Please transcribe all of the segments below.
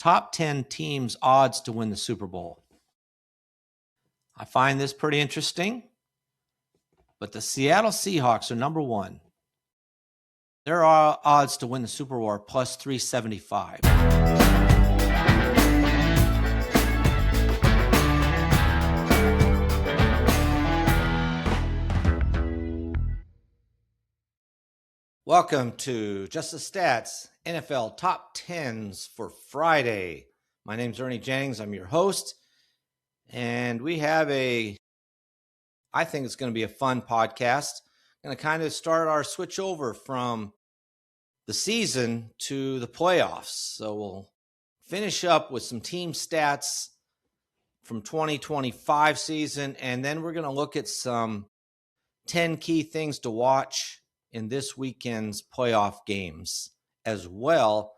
top 10 teams odds to win the Super Bowl. I find this pretty interesting, but the Seattle Seahawks are number one. Their odds to win the Super Bowl are plus 375. Welcome to Just the Stats NFL Top 10's for Friday. My name's Ernie Jennings. I'm your host. And we have I think it's going to be a fun podcast. Going to kind of start our switch over from the season to the playoffs. So we'll finish up with some team stats from 2025 season. And then we're going to look at some 10 key things to watch in this weekend's playoff games, as well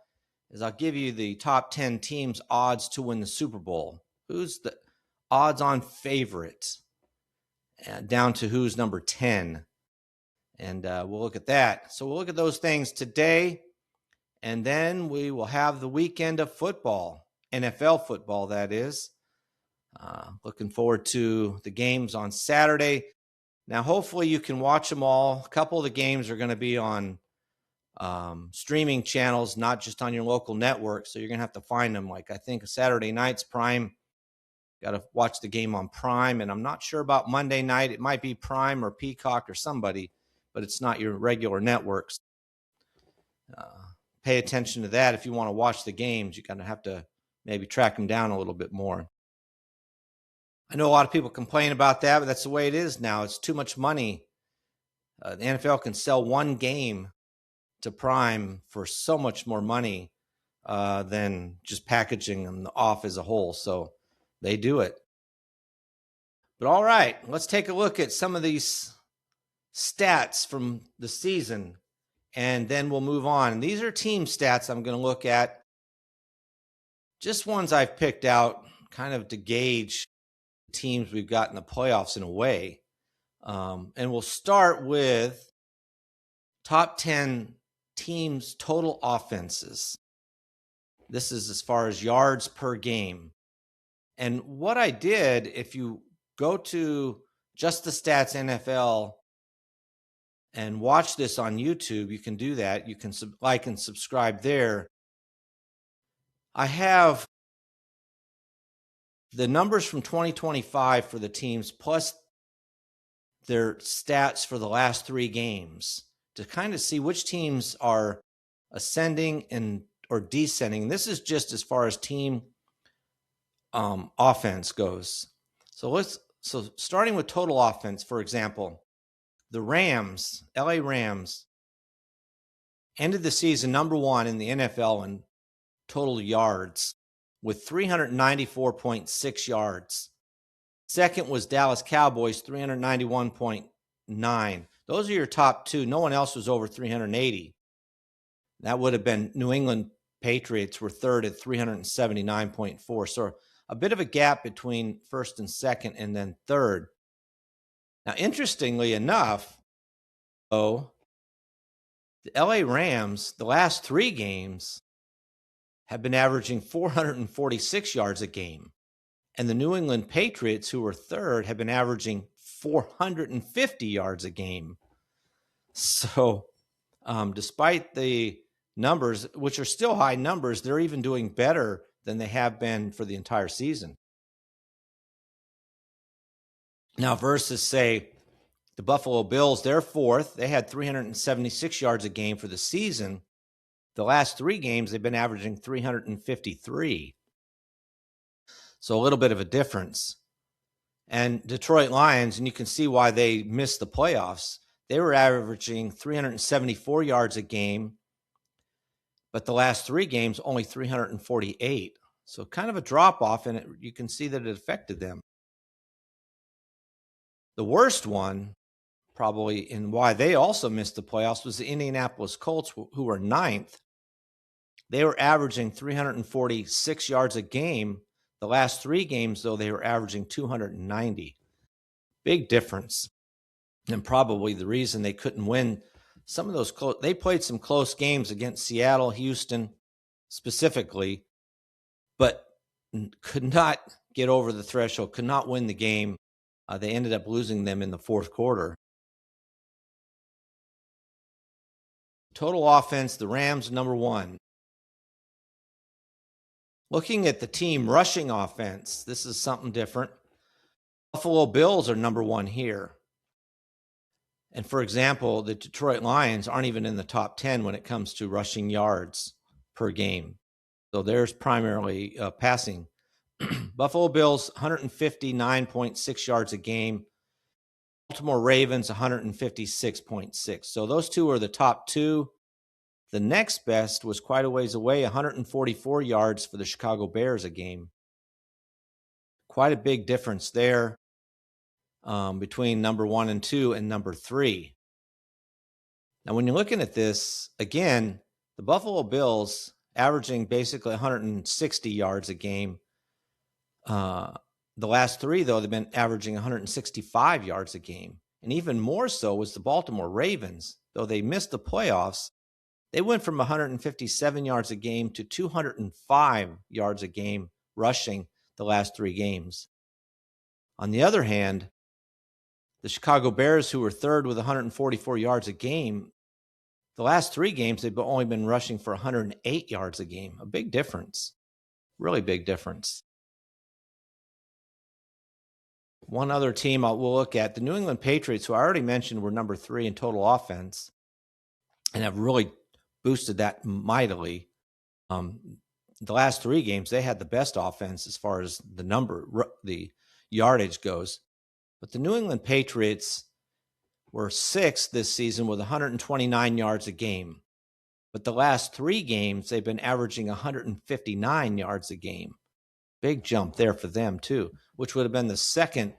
as I'll give you the top 10 teams' odds to win the Super Bowl. Who's the odds-on favorite, down to who's number 10. And we'll look at that. So we'll look at those things today, and then we will have the weekend of football, NFL football, that is. Looking forward to the games on Saturday. Now, hopefully you can watch them all. A couple of the games are going to be on streaming channels, not just on your local network. So you're going to have to find them. Like I think Saturday night's Prime. Got to watch the game on Prime. And I'm not sure about Monday night. It might be Prime or Peacock or somebody, but it's not your regular networks. Pay attention to that. If you want to watch the games, you're going to have to maybe track them down a little bit more. I know a lot of people complain about that, but that's the way it is now. It's too much money. The NFL can sell one game to Prime for so much more money than just packaging them off as a whole. So they do it. But all right, let's take a look at some of these stats from the season, and then we'll move on. And these are team stats I'm going to look at. Just ones I've picked out kind of to gauge teams we've got in the playoffs in a way. And we'll start with top 10 teams' total offenses. This is as far as yards per game. And what I did, if you go to Just the Stats NFL and watch this on YouTube, you can do that. You can like and subscribe there. I have the numbers from 2025 for the teams, plus their stats for the last three games, to kind of see which teams are ascending or descending. This is just as far as team offense goes. So starting with total offense, for example, the Rams, LA Rams, ended the season number one in the NFL in total yards, with 394.6 yards. Second was Dallas Cowboys, 391.9. Those are your top two. No one else was over 380. That would have been New England Patriots were third at 379.4. So a bit of a gap between first and second and then third. Now, interestingly enough, the LA Rams, the last three games, have been averaging 446 yards a game. And the New England Patriots, who were third, have been averaging 450 yards a game. So despite the numbers, which are still high numbers, they're even doing better than they have been for the entire season. Now, versus, say, the Buffalo Bills, they're fourth. They had 376 yards a game for the season. The last three games, they've been averaging 353. So a little bit of a difference. And Detroit Lions, and you can see why they missed the playoffs, they were averaging 374 yards a game, but the last three games, only 348. So kind of a drop-off, and you can see that it affected them. The worst one, probably, and why they also missed the playoffs, was the Indianapolis Colts, who were ninth. They were averaging 346 yards a game. The last three games, though, they were averaging 290. Big difference. And probably the reason they couldn't win some of those they played some close games against Seattle, Houston, specifically. but could not get over the threshold, could not win the game. They ended up losing them in the fourth quarter. Total offense, the Rams number one. Looking at the team rushing offense, this is something different. Buffalo Bills are number one here. And for example, the Detroit Lions aren't even in the top 10 when it comes to rushing yards per game. So there's primarily passing. Buffalo Bills, 159.6 yards a game. Baltimore Ravens, 156.6. So those two are the top two. The next best was quite a ways away, 144 yards for the Chicago Bears a game. Quite a big difference there between number 1 and 2 and number 3. Now, when you're looking at this, again, the Buffalo Bills averaging basically 160 yards a game. The last three, though, they've been averaging 165 yards a game. And even more so was the Baltimore Ravens. Though they missed the playoffs, they went from 157 yards a game to 205 yards a game rushing the last three games. On the other hand, the Chicago Bears, who were third with 144 yards a game, the last three games, they've only been rushing for 108 yards a game. A big difference. Really big difference. One other team we'll look at, the New England Patriots, who I already mentioned were number 3 in total offense and have really boosted that mightily. The last three games, they had the best offense as far as the yardage goes. But the New England Patriots were 6th this season with 129 yards a game. But the last three games, they've been averaging 159 yards a game. Big jump there for them, too, which would have been the second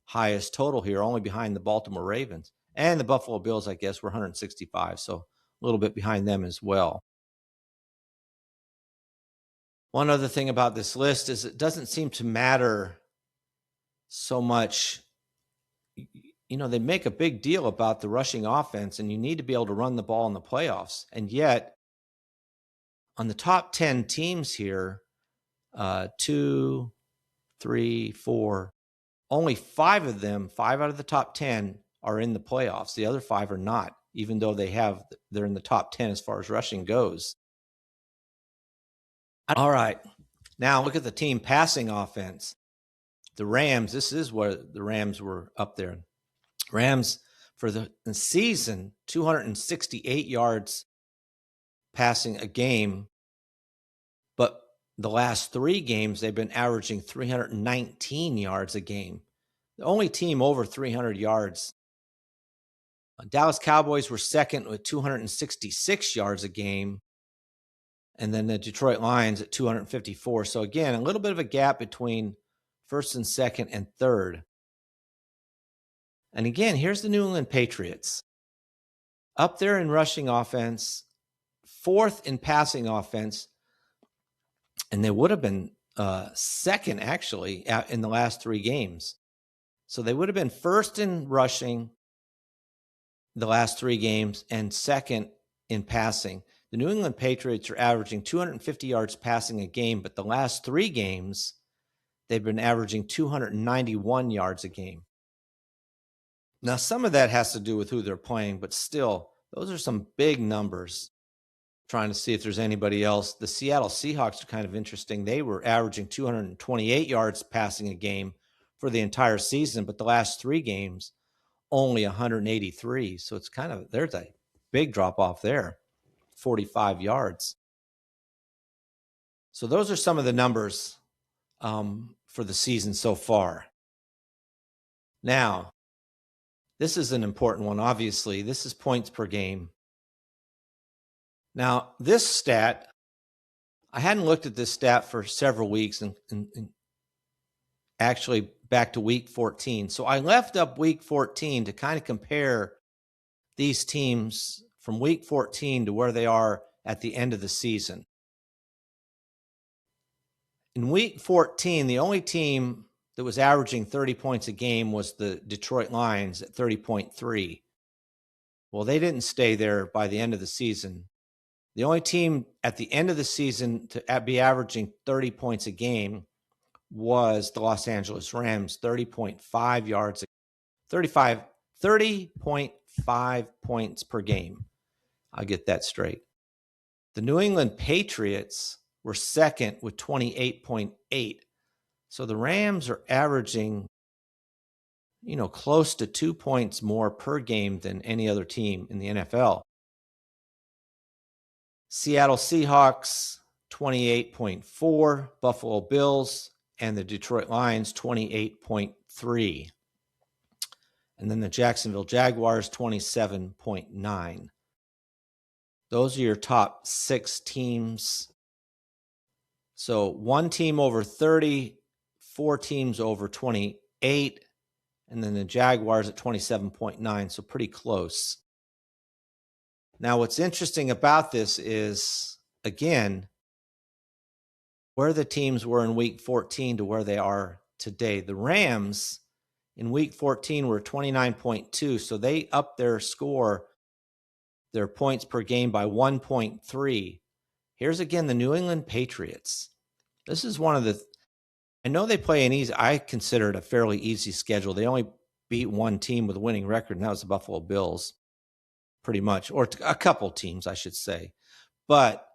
highest total here, only behind the Baltimore Ravens. And the Buffalo Bills, I guess, were 165, so a little bit behind them as well. One other thing about this list is it doesn't seem to matter so much. You know, they make a big deal about the rushing offense, and you need to be able to run the ball in the playoffs. And yet, on the top 10 teams here, 2, 3, 4, only 5 of them, 5 out of the top 10 are in the playoffs. The other 5 are not, even though they're in the top 10 as far as rushing goes. All right. Now look at the team passing offense. The Rams, this is where the Rams were up there. Rams for the season, 268 yards passing a game. But the last three games, they've been averaging 319 yards a game. The only team over 300 yards. Dallas Cowboys were second with 266 yards a game. And then the Detroit Lions at 254. So again, a little bit of a gap between first and second and third. And again, here's the New England Patriots. Up there in rushing offense, 4th in passing offense. And they would have been second, actually, in the last three games. So they would have been first in rushing the last three games and second in passing. The New England Patriots are averaging 250 yards passing a game, but the last three games, they've been averaging 291 yards a game. Now, some of that has to do with who they're playing, but still, those are some big numbers. Trying to see if there's anybody else. The Seattle Seahawks are kind of interesting. They were averaging 228 yards passing a game for the entire season, but the last three games, only 183. So it's there's a big drop off there, 45 yards. So those are some of the numbers for the season so far. Now, this is an important one, obviously. This is points per game. Now, this stat, I hadn't looked at this stat for several weeks and actually back to week 14. So I left up week 14 to kind of compare these teams from week 14 to where they are at the end of the season. In week 14, the only team that was averaging 30 points a game was the Detroit Lions at 30.3. Well, they didn't stay there by the end of the season. The only team at the end of the season to be averaging 30 points a game was the Los Angeles Rams, 30.5 yards, 30.5 points per game. I'll get that straight. The New England Patriots were second with 28.8. So the Rams are averaging, close to 2 points more per game than any other team in the NFL. Seattle Seahawks, 28.4. Buffalo Bills and the Detroit Lions, 28.3. And then the Jacksonville Jaguars, 27.9. Those are your top 6 teams. So one team over 30, 4 teams over 28, and then the Jaguars at 27.9, so pretty close. Now, what's interesting about this is, again, where the teams were in Week 14 to where they are today. The Rams in Week 14 were 29.2, so they upped their score, their points per game by 1.3. Here's again the New England Patriots. This is one of the, I know they play an easy, I consider it a fairly easy schedule. They only beat one team with a winning record, and that was the Buffalo Bills, pretty much, or a couple teams, I should say. But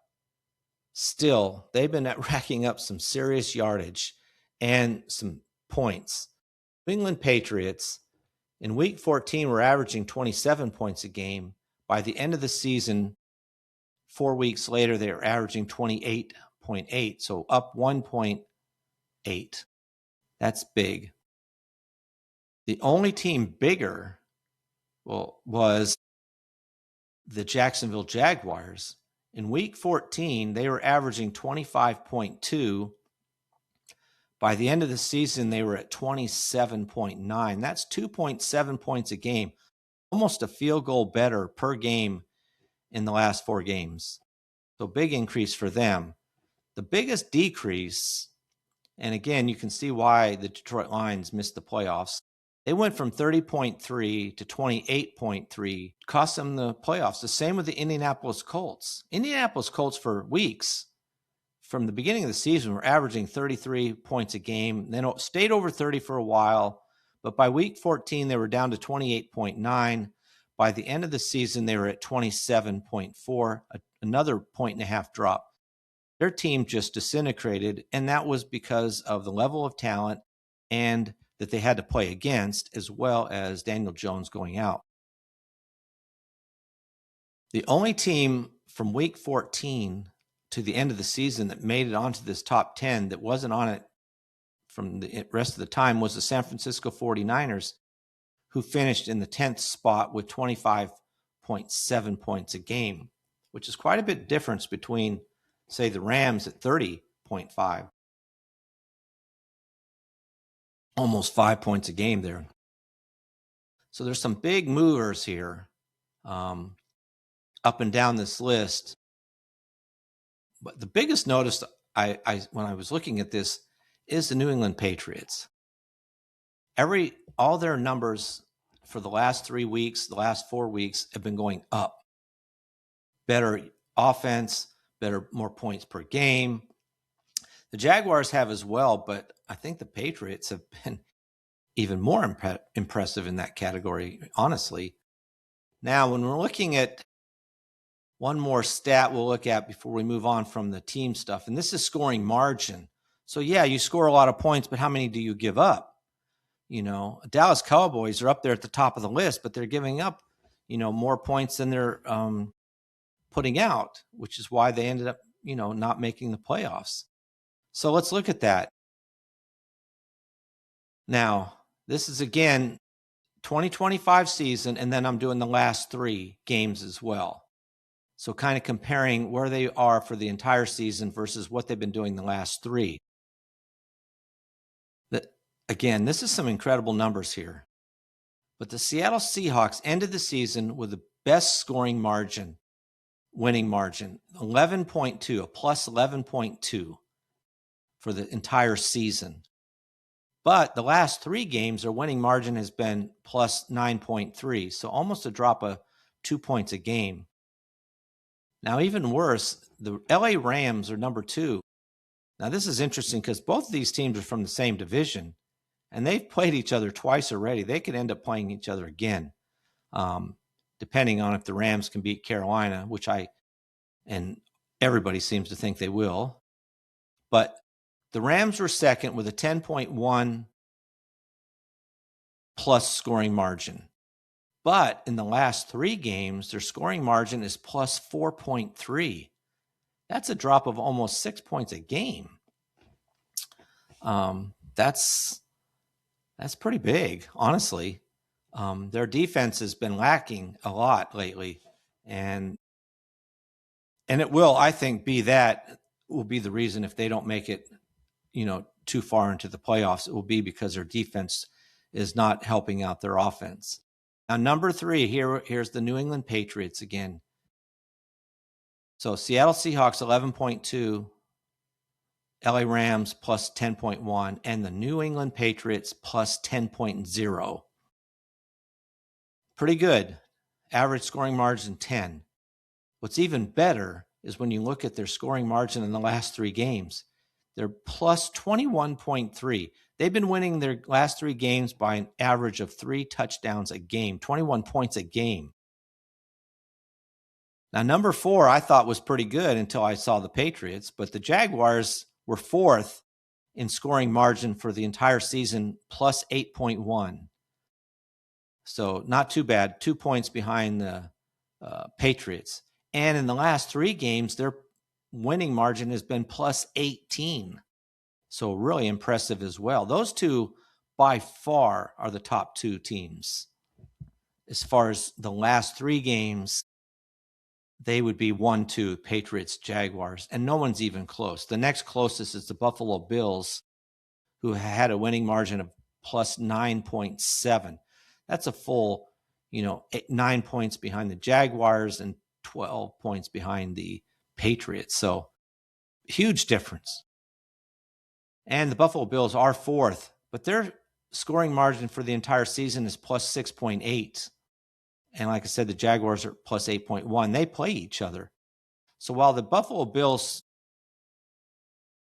still, they've been racking up some serious yardage and some points. New England Patriots in Week 14 were averaging 27 points a game. By the end of the season, 4 weeks later, they were averaging 28.8, so up 1.8. That's big. The only team bigger, was the Jacksonville Jaguars. In Week 14, they were averaging 25.2. By the end of the season, they were at 27.9. That's 2.7 points a game, almost a field goal better per game in the last 4 games. So big increase for them. The biggest decrease, and again, you can see why the Detroit Lions missed the playoffs. They went from 30.3 to 28.3, cost them the playoffs. The same with the Indianapolis Colts. Indianapolis Colts for weeks from the beginning of the season were averaging 33 points a game. Then it stayed over 30 for a while, but by Week 14, they were down to 28.9. By the end of the season, they were at 27.4, another 1.5 drop. Their team just disintegrated, and that was because of the level of talent and that they had to play against, as well as Daniel Jones going out. The only team from Week 14 to the end of the season that made it onto this top 10 that wasn't on it from the rest of the time was the San Francisco 49ers, who finished in the 10th spot with 25.7 points a game, which is quite a bit difference between, say, the Rams at 30.5. Almost 5 points a game there. So there's some big movers here up and down this list. But the biggest notice I when I was looking at this is the New England Patriots. All their numbers for the last 3 weeks, the last 4 weeks have been going up. Better offense, more points per game. The Jaguars have as well, but I think the Patriots have been even more impressive in that category, honestly. Now, when we're looking at one more stat we'll look at before we move on from the team stuff, and this is scoring margin. So, yeah, you score a lot of points, but how many do you give up? Dallas Cowboys are up there at the top of the list, but they're giving up, more points than they're putting out, which is why they ended up, not making the playoffs. So let's look at that. Now, this is, again, 2025 season, and then I'm doing the last 3 games as well. So kind of comparing where they are for the entire season versus what they've been doing the last 3. Again, this is some incredible numbers here. But the Seattle Seahawks ended the season with the best scoring margin, winning margin, 11.2, a plus 11.2 for the entire season. But the last 3 games, their winning margin has been plus 9.3, so almost a drop of 2 points a game. Now, even worse, the LA Rams are number 2. Now, this is interesting because both of these teams are from the same division, and they've played each other twice already. They could end up playing each other again, depending on if the Rams can beat Carolina, and everybody seems to think they will. But the Rams were second with a 10.1 plus scoring margin. But in the last 3 games, their scoring margin is plus 4.3. That's a drop of almost 6 points a game. That's pretty big, honestly. Their defense has been lacking a lot lately, and it will, I think, will be the reason if they don't make it, too far into the playoffs. It will be because their defense is not helping out their offense. Now, number 3, here's the New England Patriots again. So Seattle Seahawks 11.2, LA Rams plus 10.1, and the New England Patriots plus 10.0. Pretty good. Average scoring margin 10. What's even better is when you look at their scoring margin in the last 3 games. They're plus 21.3. They've been winning their last 3 games by an average of 3 touchdowns a game, 21 points a game. Now, number 4 I thought was pretty good until I saw the Patriots, but the Jaguars were 4th in scoring margin for the entire season, plus 8.1. So not too bad, 2 points behind the Patriots. And in the last 3 games, their winning margin has been plus 18. So really impressive as well. Those two by far are the top 2 teams. As far as the last 3 games, they would be 1-2, Patriots, Jaguars, and no one's even close. The next closest is the Buffalo Bills, who had a winning margin of plus 9.7. That's a full, 9 points behind the Jaguars and 12 points behind the Patriots. So huge difference. And the Buffalo Bills are 4th, but their scoring margin for the entire season is plus 6.8. And like I said, the Jaguars are plus 8.1. They play each other. So while the Buffalo Bills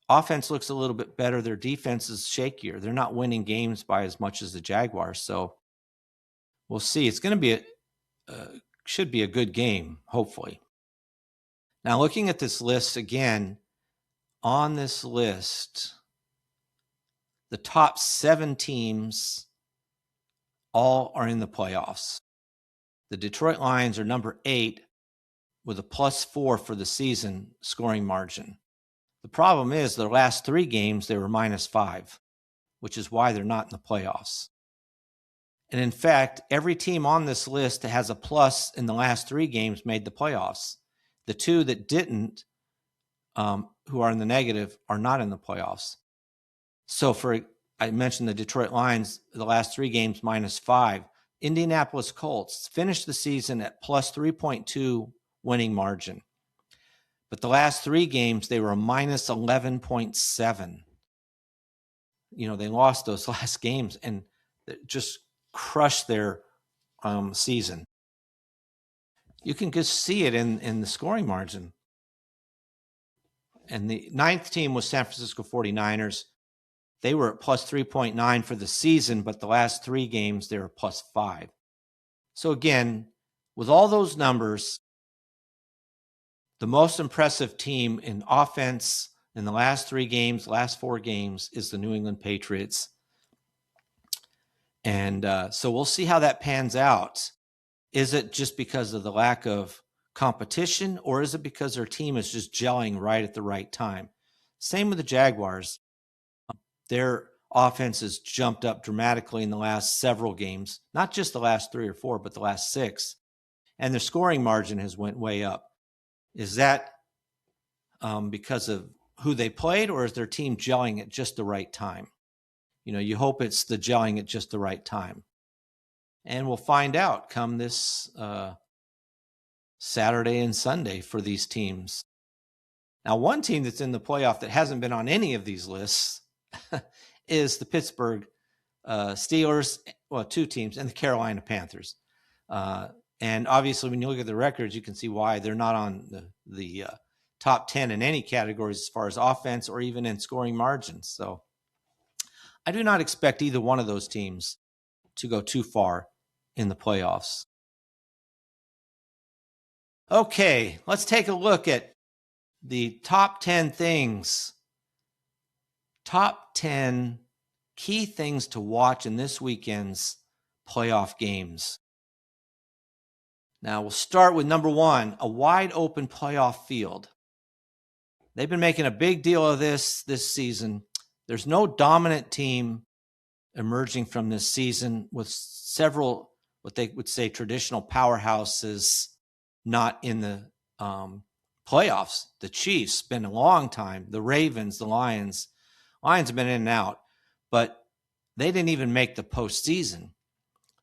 offense looks a little bit better, their defense is shakier. They're not winning games by as much as the Jaguars. So we'll see. It's going to be should be a good game, hopefully. Now, looking at this list again, on this list, the top 7 teams all are in the playoffs. The Detroit Lions are number 8 with a plus 4 for the season scoring margin. The problem is their last 3 games, they were minus 5, which is why they're not in the playoffs. And in fact, every team on this list that has a plus in the last 3 games made the playoffs. The 2 that didn't, who are in the negative, are not in the playoffs. So I mentioned the Detroit Lions, the last 3 games minus 5. Indianapolis Colts finished the season at plus 3.2 winning margin. But the last 3 games, they were a minus 11.7. They lost those last games and just crushed their season. You can just see it in the scoring margin. And the 9th team was San Francisco 49ers. They were at plus 3.9 for the season, but the last 3 games, they were plus 5. So again, with all those numbers, the most impressive team in offense in the last 3 games, last 4 games, is the New England Patriots. And so we'll see how that pans out. Is it just because of the lack of competition, or is it because their team is just gelling right at the right time? Same with the Jaguars. Their offense has jumped up dramatically in the last several games, not just the last 3 or 4, but the last 6. And their scoring margin has went way up. Is that because of who they played, or is their team gelling at just the right time? You hope it's the gelling at just the right time. And we'll find out come this Saturday and Sunday for these teams. Now, one team that's in the playoff that hasn't been on any of these lists is the Pittsburgh Steelers, 2 teams, and the Carolina Panthers. And obviously, when you look at the records, you can see why they're not on the top 10 in any categories as far as offense or even in scoring margins. So I do not expect either one of those teams to go too far in the playoffs. Okay, let's take a look at the top 10 things, top 10 key things to watch in this weekend's playoff games. Now, we'll start with number one, a wide open playoff field. They've been making a big deal of this season. There's no dominant team emerging from this season, with several, what they would say, traditional powerhouses not in the playoffs. The Chiefs been a long time. The Ravens, the Lions have been in and out, but they didn't even make the postseason.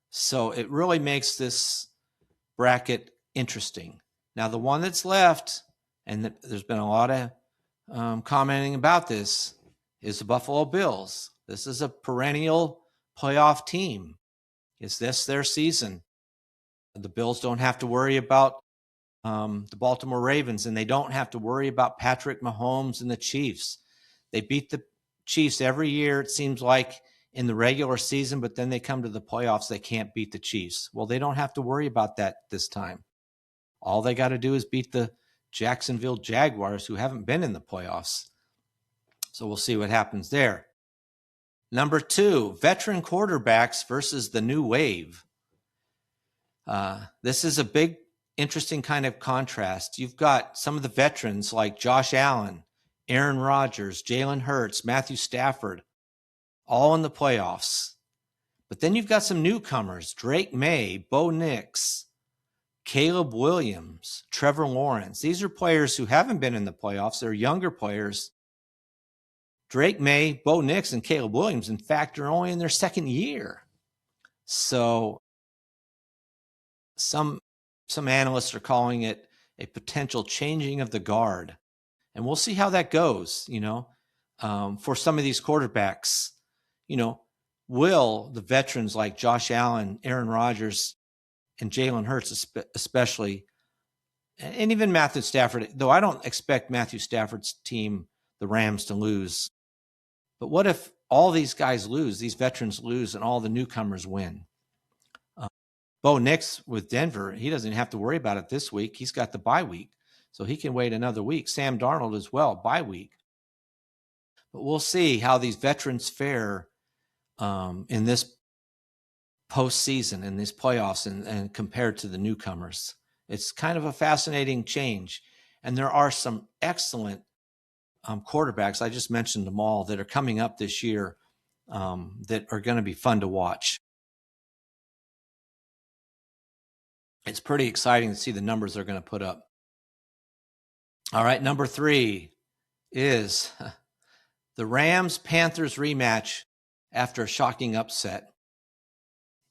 So it really makes this bracket interesting. Now, the one that's left, and there's been a lot of commenting about this, is the Buffalo Bills. This is a perennial playoff team. Is this their season? The Bills don't have to worry about the Baltimore Ravens, and they don't have to worry about Patrick Mahomes and the Chiefs. They beat the Chiefs every year, it seems like, in the regular season, but then they come to the playoffs, they can't beat the Chiefs. Well, they don't have to worry about that this time. All they got to do is beat the Jacksonville Jaguars, who haven't been in the playoffs. So we'll see what happens there. Number two, veteran quarterbacks versus the new wave. This is a big, interesting kind of contrast. You've got some of the veterans like Josh Allen, Aaron Rodgers, Jalen Hurts, Matthew Stafford, all in the playoffs. But then you've got some newcomers, Drake May, Bo Nix, Caleb Williams, Trevor Lawrence. These are players who haven't been in the playoffs. They're younger players. Drake May, Bo Nix, and Caleb Williams, in fact, are only in their second year. So some analysts are calling it a potential changing of the guard. And we'll see how that goes, for some of these quarterbacks. Will the veterans like Josh Allen, Aaron Rodgers, and Jalen Hurts especially, and even Matthew Stafford, though I don't expect Matthew Stafford's team, the Rams, to lose. But what if all these guys lose, these veterans lose, and all the newcomers win? Bo Nix with Denver, he doesn't have to worry about it this week. He's got the bye week, so he can wait another week. Sam Darnold as well, bye week. But we'll see how these veterans fare in this postseason, in these playoffs, and compared to the newcomers. It's kind of a fascinating change. And there are some excellent quarterbacks, I just mentioned them all, that are coming up this year that are going to be fun to watch. It's pretty exciting to see the numbers they're going to put up. All right, number three is the Rams-Panthers rematch after a shocking upset.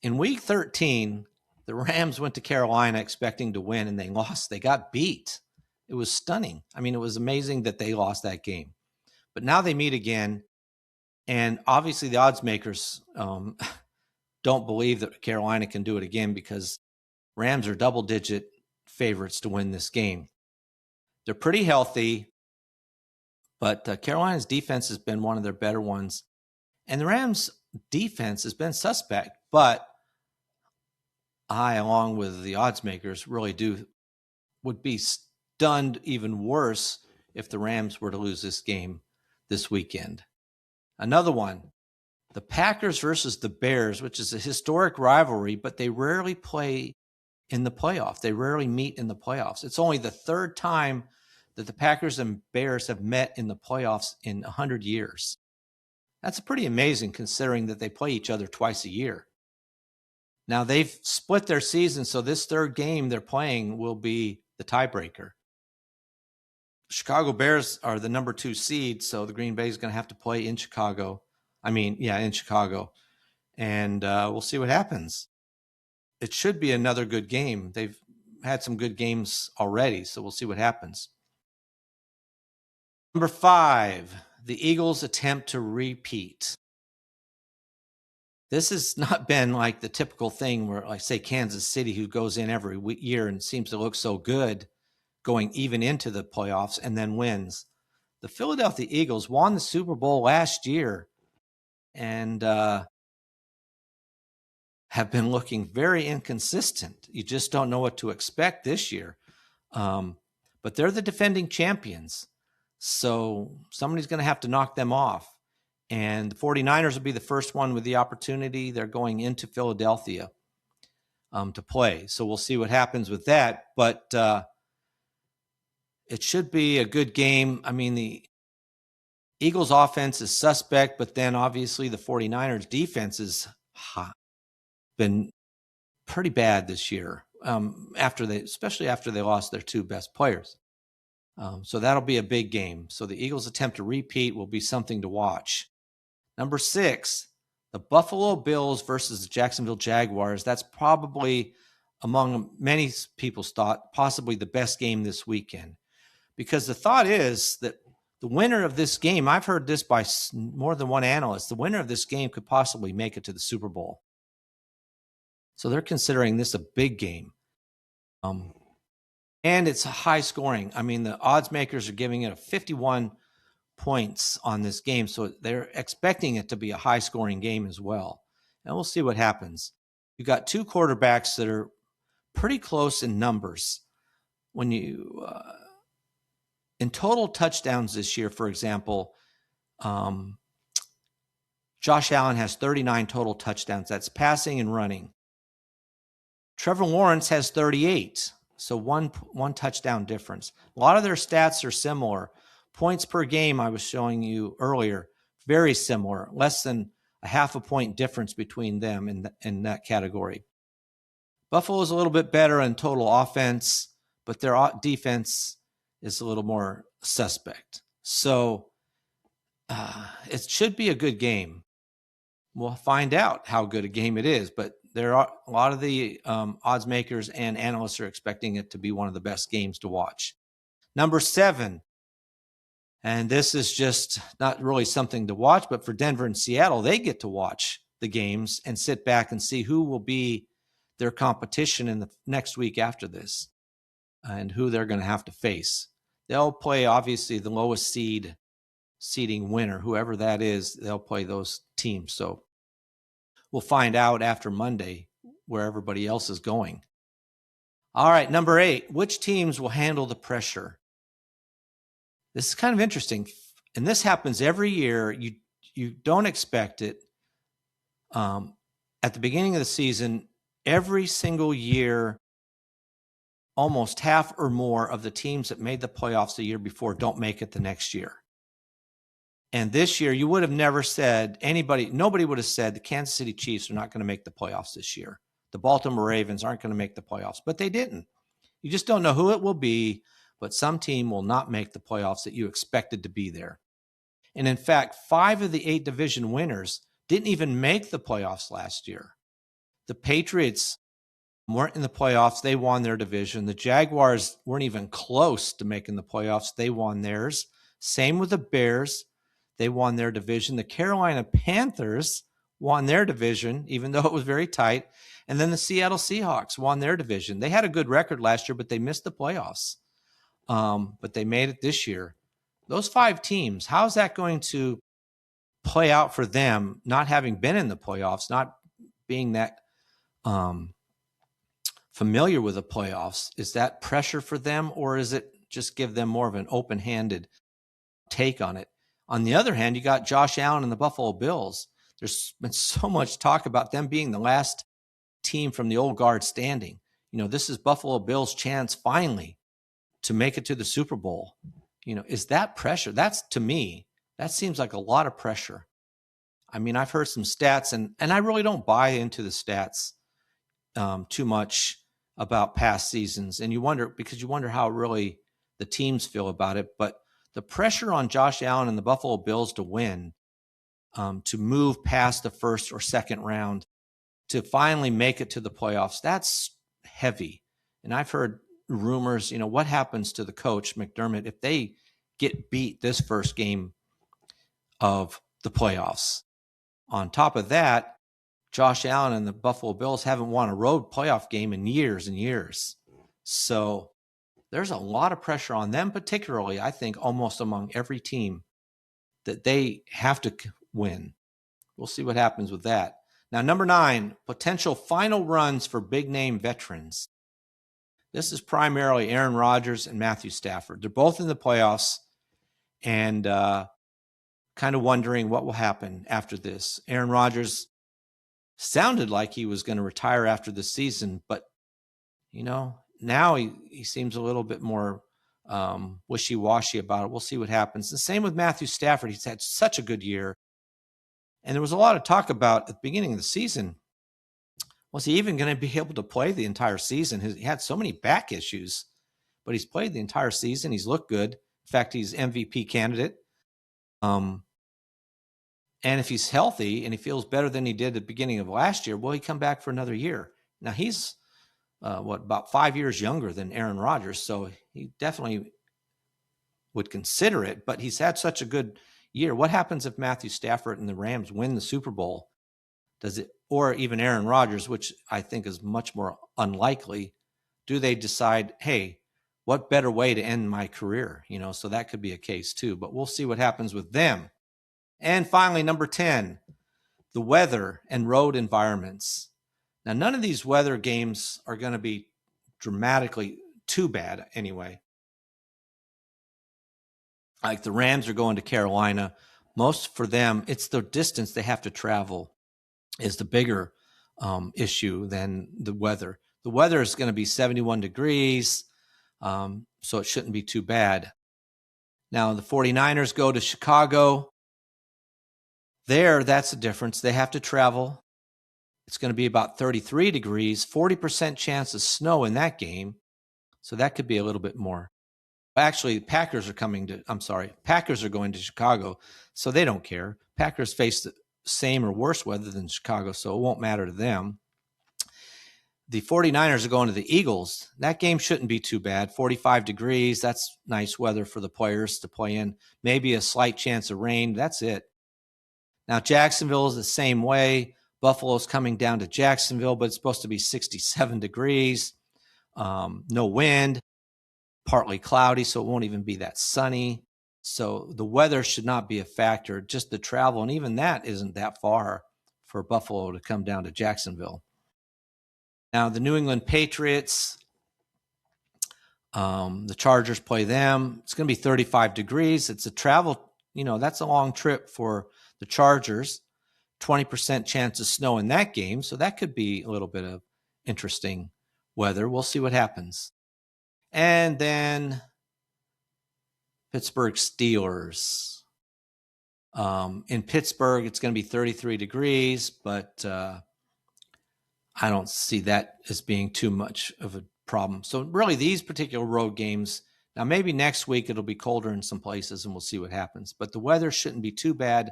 In week 13, the Rams went to Carolina expecting to win, and they lost. They got beat. It was stunning. I mean, it was amazing that they lost that game. But now they meet again, and obviously the odds makers don't believe that Carolina can do it again, because Rams are double-digit favorites to win this game. They're pretty healthy, but Carolina's defense has been one of their better ones. And the Rams' defense has been suspect, but I, along with the odds makers, really would be stunned even worse if the Rams were to lose this game this weekend. Another one, the Packers versus the Bears, which is a historic rivalry, but they rarely play in the playoffs. They rarely meet in the playoffs. It's only the third time that the Packers and Bears have met in the playoffs in 100 years. That's pretty amazing, considering that they play each other twice a year. Now, they've split their season, so this third game they're playing will be the tiebreaker. Chicago Bears are the number 2 seed, so the Green Bay is going to have to play in Chicago. In Chicago. And we'll see what happens. It should be another good game. They've had some good games already, so we'll see what happens. Number 5, the Eagles attempt to repeat. this has not been like the typical thing where, like, say, Kansas City, who goes in every year and seems to look so good going even into the playoffs and then wins. The Philadelphia Eagles won the Super Bowl last year and have been looking very inconsistent. You just don't know what to expect this year. But they're the defending champions. So somebody's going to have to knock them off. And the 49ers will be the first one with the opportunity. They're going into Philadelphia to play. So we'll see what happens with that. But it should be a good game. I mean, the Eagles offense is suspect, but then obviously the 49ers defense has been pretty bad this year, especially after they lost their two best players. So that'll be a big game. So the Eagles' attempt to repeat will be something to watch. Number 6, the Buffalo Bills versus the Jacksonville Jaguars. That's probably, among many people's thought, possibly the best game this weekend. Because the thought is that the winner of this game, I've heard this by more than one analyst, the winner of this game could possibly make it to the Super Bowl. So they're considering this a big game. And it's high scoring. I mean, the odds makers are giving it a 51 points on this game. So they're expecting it to be a high scoring game as well. And we'll see what happens. You've got two quarterbacks that are pretty close in numbers. When you, in total touchdowns this year, for example, Josh Allen has 39 total touchdowns. That's passing and running. Trevor Lawrence has 38. So one touchdown difference. A lot of their stats are similar. Points per game, I was showing you earlier, very similar. Less than a half a point difference between them in that category. Buffalo is a little bit better in total offense, but their defense is a little more suspect. So it should be a good game. We'll find out how good a game it is, but there are a lot of the odds makers and analysts are expecting it to be one of the best games to watch. Number 7, and this is just not really something to watch, but for Denver and Seattle, they get to watch the games and sit back and see who will be their competition in the next week after this and who they're going to have to face. They'll play, obviously, the lowest seeding winner, whoever that is, they'll play those teams. So we'll find out after Monday where everybody else is going. All right, number 8, which teams will handle the pressure? This is kind of interesting, and this happens every year. You don't expect it. At the beginning of the season, every single year, almost half or more of the teams that made the playoffs the year before don't make it the next year. And this year, you would have never said, nobody would have said the Kansas City Chiefs are not going to make the playoffs this year. The Baltimore Ravens aren't going to make the playoffs, but they didn't. You just don't know who it will be, but some team will not make the playoffs that you expected to be there. And in fact, 5 of the 8 division winners didn't even make the playoffs last year. The Patriots weren't in the playoffs. They won their division. The Jaguars weren't even close to making the playoffs. They won theirs. Same with the Bears. They won their division. The Carolina Panthers won their division, even though it was very tight. And then the Seattle Seahawks won their division. They had a good record last year, but they missed the playoffs. But they made it this year. Those 5 teams, how is that going to play out for them, not having been in the playoffs, not being that familiar with the playoffs? Is that pressure for them, or is it just give them more of an open-handed take on it? On the other hand, you got Josh Allen and the Buffalo Bills. There's been so much talk about them being the last team from the old guard standing. This is Buffalo Bills' chance finally to make it to the Super Bowl. Is that pressure? To me, that seems like a lot of pressure. I mean, I've heard some stats, and I really don't buy into the stats too much about past seasons. And you wonder how really the teams feel about it. But the pressure on Josh Allen and the Buffalo Bills to win, to move past the first or second round, to finally make it to the playoffs, that's heavy. And I've heard rumors, what happens to the coach, McDermott, if they get beat this first game of the playoffs. On top of that, Josh Allen and the Buffalo Bills haven't won a road playoff game in years and years. So there's a lot of pressure on them, particularly, I think, almost among every team, that they have to win. We'll see what happens with that. Now, number 9, potential final runs for big-name veterans. This is primarily Aaron Rodgers and Matthew Stafford. They're both in the playoffs, and kind of wondering what will happen after this. Aaron Rodgers sounded like he was going to retire after the season, but, now he seems a little bit more wishy-washy about it. We'll see what happens. The same with Matthew Stafford. He's had such a good year. And there was a lot of talk about at the beginning of the season, was he even going to be able to play the entire season? He had so many back issues, but he's played the entire season. He's looked good. In fact, he's MVP candidate. And if he's healthy and he feels better than he did at the beginning of last year, will he come back for another year? Now, he's, about 5 years younger than Aaron Rodgers, so he definitely would consider it, but he's had such a good year. What happens if Matthew Stafford and the Rams win the Super Bowl? Does it, or even Aaron Rodgers, which I think is much more unlikely, do they decide, hey, what better way to end my career? So that could be a case too, but we'll see what happens with them. And finally, number 10, the weather and road environments. Now, none of these weather games are going to be dramatically too bad anyway. Like the Rams are going to Carolina. Most for them, it's the distance they have to travel is the bigger issue than the weather. The weather is going to be 71 degrees, so it shouldn't be too bad. Now, the 49ers go to Chicago. That's the difference. They have to travel. It's going to be about 33 degrees, 40% chance of snow in that game. So that could be a little bit more. Actually, Packers are going to Chicago, so they don't care. Packers face the same or worse weather than Chicago, so it won't matter to them. The 49ers are going to the Eagles. That game shouldn't be too bad. 45 degrees, that's nice weather for the players to play in. Maybe a slight chance of rain, that's it. Now, Jacksonville is the same way. Buffalo's coming down to Jacksonville, but it's supposed to be 67 degrees, no wind, partly cloudy, so it won't even be that sunny. So the weather should not be a factor, just the travel, and even that isn't that far for Buffalo to come down to Jacksonville. Now, the New England Patriots, the Chargers play them. It's going to be 35 degrees. It's a travel, that's a long trip for the Chargers. 20% chance of snow in that game, so that could be a little bit of interesting weather. We'll see what happens. And then Pittsburgh Steelers. In Pittsburgh, it's going to be 33 degrees, but I don't see that as being too much of a problem. So really, these particular road games, now maybe next week it'll be colder in some places and we'll see what happens. But the weather shouldn't be too bad.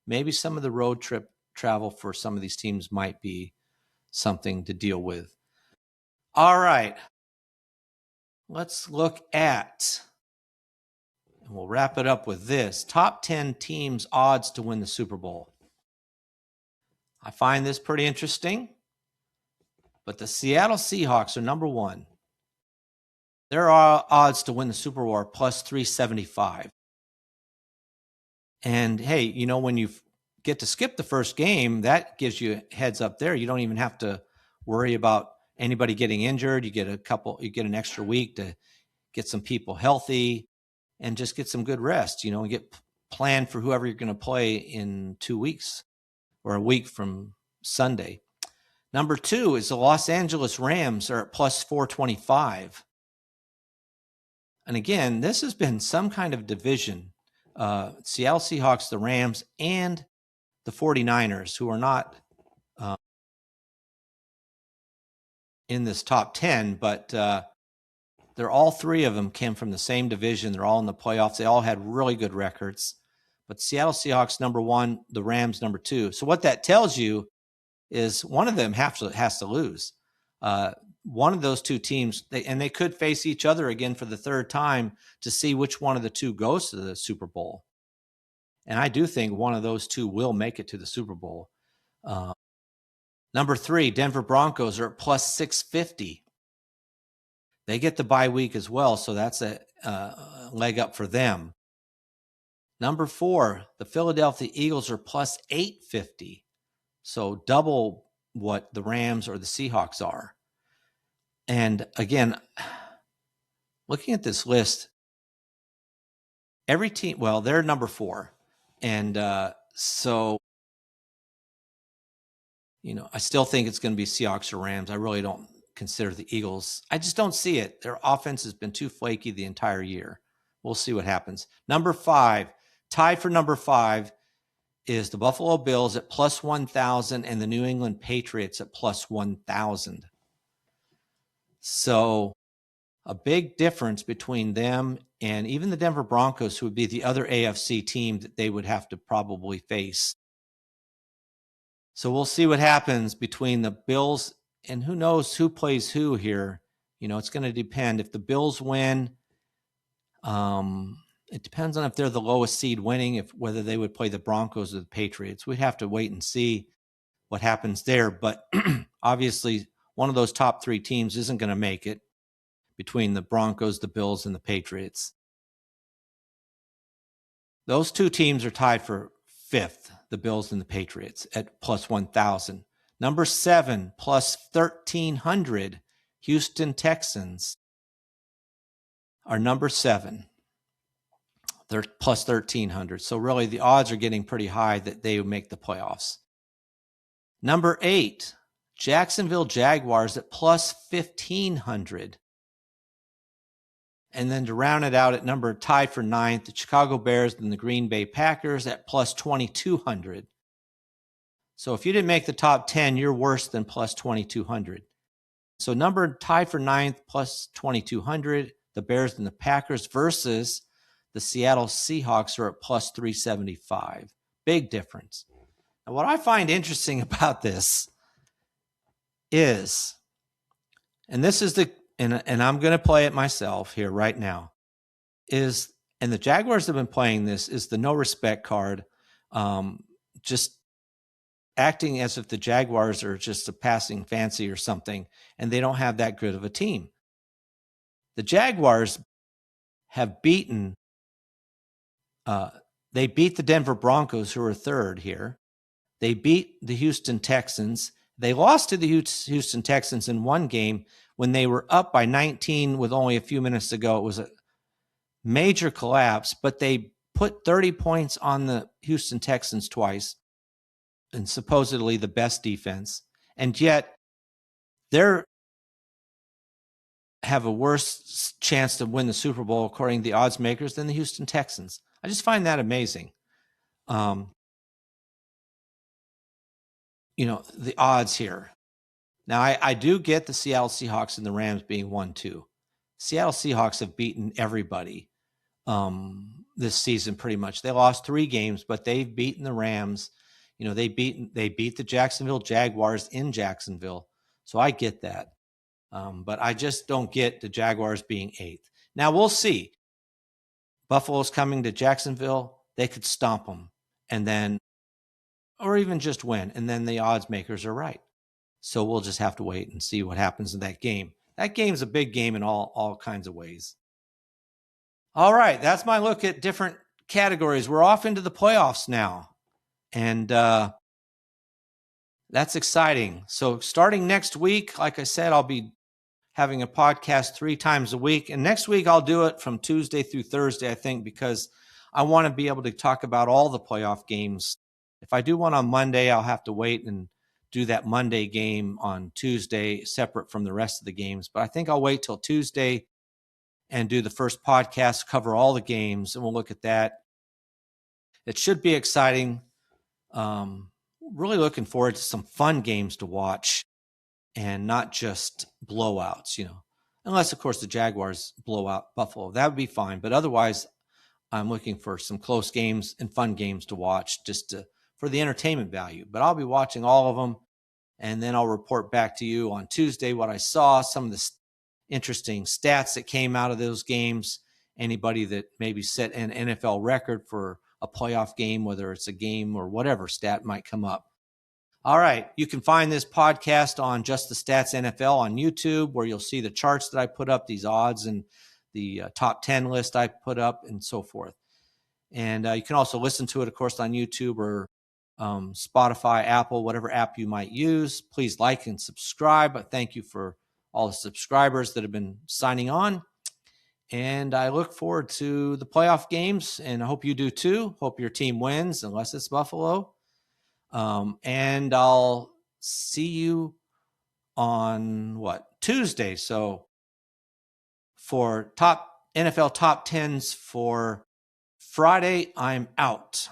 Maybe some of the road trip travel for some of these teams might be something to deal with. All right. Let's look at, and we'll wrap it up with this, top 10 teams' odds to win the Super Bowl. I find this pretty interesting, but the Seattle Seahawks are number 1. Their odds to win the Super Bowl are plus 375. And hey, when you get to skip the first game, that gives you a heads up there. You don't even have to worry about anybody getting injured. You get an extra week to get some people healthy and just get some good rest, and get planned for whoever you're going to play in 2 weeks or a week from Sunday. Number 2 is the Los Angeles Rams are at plus 425. And again, this has been some kind of division. Seattle Seahawks, the Rams, and the 49ers, who are not in this top 10, but they're all 3 of them came from the same division. They're all in the playoffs. They all had really good records. But Seattle Seahawks number 1, the Rams number 2. So what that tells you is one of them has to lose. One of those 2 teams, they could face each other again for the 3rd time to see which one of the 2 goes to the Super Bowl. And I do think one of those 2 will make it to the Super Bowl. Number 3, Denver Broncos are at plus 650. They get the bye week as well, so that's a leg up for them. Number 4, the Philadelphia Eagles are plus 850. So double what the Rams or the Seahawks are. And again, looking at this list, every team, well, they're number 4. And so, I still think it's going to be Seahawks or Rams. I really don't consider the Eagles. I just don't see it. Their offense has been too flaky the entire year. We'll see what happens. Number 5, tied for number 5 is the Buffalo Bills at plus 1,000 and the New England Patriots at plus 1,000. So a big difference between them and even the Denver Broncos, who would be the other AFC team that they would have to probably face. So we'll see what happens between the Bills, and who knows who plays who here. It's going to depend. If the Bills win, it depends on if they're the lowest seed winning, whether they would play the Broncos or the Patriots. We'd have to wait and see what happens there. But obviously, one of those top 3 teams isn't going to make it between the Broncos, the Bills, and the Patriots. Those 2 teams are tied for 5th, the Bills and the Patriots, at plus 1,000. Number 7, plus 1,300, Houston Texans are number 7. They're plus 1,300. So really the odds are getting pretty high that they would make the playoffs. Number 8, Jacksonville Jaguars at plus 1,500. And then to round it out at number tied for 9th, the Chicago Bears and the Green Bay Packers at plus 2,200. So if you didn't make the top 10, you're worse than plus 2,200. So number tied for 9th, plus 2,200, the Bears and the Packers versus the Seattle Seahawks are at plus 375. Big difference. And what I find interesting about this is, and this is and I'm going to play it myself here right now, and the Jaguars have been playing this, is the no respect card, just acting as if the Jaguars are just a passing fancy or something, and they don't have that good of a team. The Jaguars have beaten, they beat the Denver Broncos, who are 3rd here. They beat the Houston Texans. They lost to the Houston Texans in one game when they were up by 19 with only a few minutes to go. It was a major collapse, but they put 30 points on the Houston Texans twice, and supposedly the best defense. And yet they have a worse chance to win the Super Bowl, according to the odds makers, than the Houston Texans. I just find that amazing. The odds here. Now, I do get the Seattle Seahawks and the Rams being 1-2. Seattle Seahawks have beaten everybody this season pretty much. They lost 3 games, but they've beaten the Rams. They beat the Jacksonville Jaguars in Jacksonville. So I get that. But I just don't get the Jaguars being 8th. Now, we'll see. Buffalo's coming to Jacksonville. They could stomp them, and then, or even just win, and then the odds makers are right. So we'll just have to wait and see what happens in that game. That game's a big game in all kinds of ways. All right, that's my look at different categories. We're off into the playoffs now, and that's exciting. So starting next week, like I said, I'll be having a podcast 3 times a week. And next week, I'll do it from Tuesday through Thursday, I think, because I want to be able to talk about all the playoff games. If I do one on Monday, I'll have to wait and do that Monday game on Tuesday, separate from the rest of the games. But I think I'll wait till Tuesday and do the first podcast, cover all the games, and we'll look at that. It should be exciting. Really looking forward to some fun games to watch and not just blowouts, unless, of course, the Jaguars blow out Buffalo. That would be fine. But otherwise, I'm looking for some close games and fun games to watch for the entertainment value. But I'll be watching all of them, and then I'll report back to you on Tuesday what I saw, some of the interesting stats that came out of those games, anybody that maybe set an NFL record for a playoff game, whether it's a game or whatever stat might come up. All right. You can find this podcast on Just the Stats NFL on YouTube, where you'll see the charts that I put up, these odds and the top 10 list I put up and so forth. And you can also listen to it, of course, on YouTube or Spotify, Apple, whatever app you might use. Please like and subscribe. Thank you for all the subscribers that have been signing on. And I look forward to the playoff games, and I hope you do too. Hope your team wins, unless it's Buffalo. And I'll see you on Tuesday. So for NFL top 10s for Friday, I'm out.